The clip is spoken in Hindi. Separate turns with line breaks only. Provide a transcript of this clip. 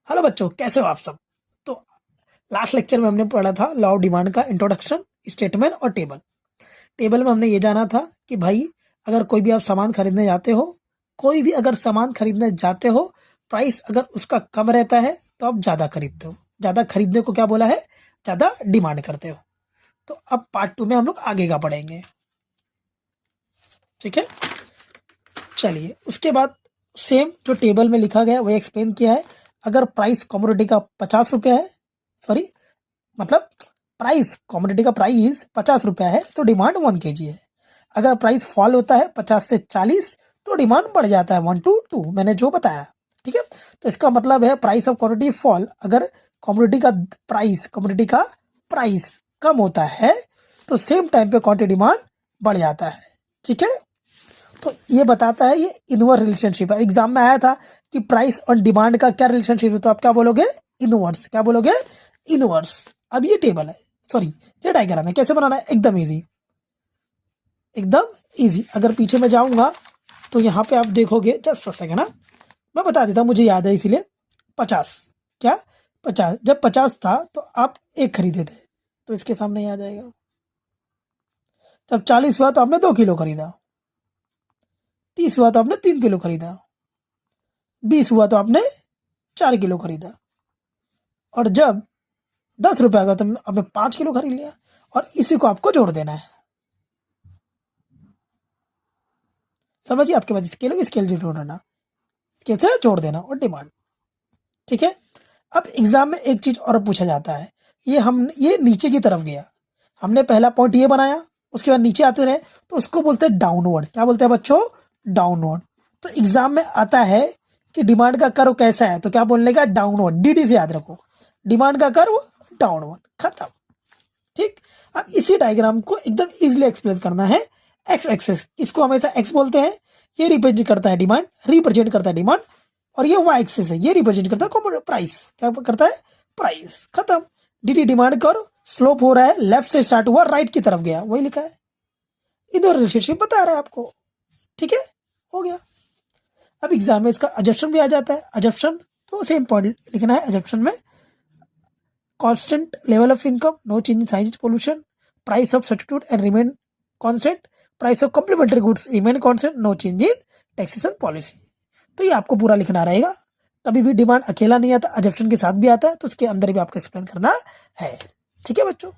हेलो बच्चों, कैसे हो आप सब। तो लास्ट लेक्चर में हमने पढ़ा था लॉ ऑफ डिमांड का इंट्रोडक्शन, स्टेटमेंट और टेबल। टेबल में हमने ये जाना था कि भाई अगर कोई भी आप सामान खरीदने जाते हो, प्राइस अगर उसका कम रहता है तो आप ज़्यादा खरीदते हो। ज़्यादा खरीदने को क्या बोला है? ज़्यादा डिमांड करते हो। तो अब पार्ट 2 में हम लोग आगे का पढ़ेंगे। ठीक है, चलिए उसके बाद सेम जो टेबल में लिखा गया वही एक्सप्लेन किया है। अगर प्राइस कमोडिटी का 50 रुपया है, सॉरी मतलब कमोडिटी का प्राइस 50 रुपया है तो डिमांड 1 kg है। अगर प्राइस फॉल होता है 50 से 40 तो डिमांड बढ़ जाता है 1 to 2, मैंने जो बताया। ठीक है, तो इसका मतलब है प्राइस ऑफ कमोडिटी फॉल, अगर कमोडिटी का प्राइस कम होता है तो सेम टाइम पे क्वांटिटी डिमांड बढ़ जाता है। ठीक है, तो ये बताता है, ये इनवर्स रिलेशनशिप है। एग्जाम में आया था कि प्राइस और डिमांड का क्या रिलेशनशिप है, तो आप क्या बोलोगे? इनवर्स। क्या बोलोगे? इनवर्स। अब ये टेबल है, सॉरी ये डायग्राम है। कैसे बनाना है? एकदम इजी, एकदम इजी। अगर पीछे में जाऊंगा तो यहाँ पे आप देखोगे, जस्ट सेकंड ना, मैं बता देता हूँ, मुझे याद है इसीलिए। 50, क्या 50, जब 50 था तो आप एक खरीदे थे तो इसके सामने ही आ जाएगा। जब 40 हुआ तो आपने 2 किलो खरीदा, 30 हुआ तो आपने 3 किलो खरीदा, 20 हुआ तो आपने 4 किलो खरीदा, और जब 10 रुपए का तो आपने 5 किलो खरीद लिया। और इसी को आपको जोड़ देना है। समझिए, आपके पास स्केल से जोड़ देना, स्केल से जोड़ देना और डिमांड। ठीक है, अब एग्जाम में एक चीज और पूछा जाता है, ये नीचे की तरफ गया, हमने पहला पॉइंट ये बनाया, उसके बाद नीचे आते रहे तो उसको बोलते हैं डाउनवर्ड। क्या बोलते हैं बच्चों? डाउनवर्ड। तो एग्जाम में आता है कि डिमांड का कर्व कैसा है, तो क्या बोलने का? डाउनवर्ड। डीडी से याद रखो, डिमांड का कर्व डाउनवर्ड, खत्म। ठीक, अब इसी डायग्राम को एकदम इजीली एक्सप्लेन करना है। एक्स एक्सेस, इसको हमेशा एक्स बोलते हैं, ये रिप्रेजेंट करता है डिमांड, और ये वाई एक्सेस है, ये रिप्रेजेंट करता है प्राइस। क्या करता है? प्राइस। खत्म। डी डिमांड कर स्लोप हो रहा है, लेफ्ट से स्टार्ट हुआ राइट की तरफ गया, वही लिखा है। इधर रिलेशनशिप बता रहा है आपको। ठीक है, हो गया। अब एग्जाम में इसका अजप्शन भी आ जाता है। अजप्शन तो सेम पॉइंट लिखना है। अजप्शन में constant level of income, no change in science pollution, price of substitute and remain constant, price of complementary goods remain constant, no change in taxation policy। तो ये आपको पूरा लिखना रहेगा। कभी भी डिमांड अकेला नहीं आता, अजप्शन के साथ भी आता है, तो उसके अंदर भी आपको एक्सप्लेन करना है। ठीक है बच्चों।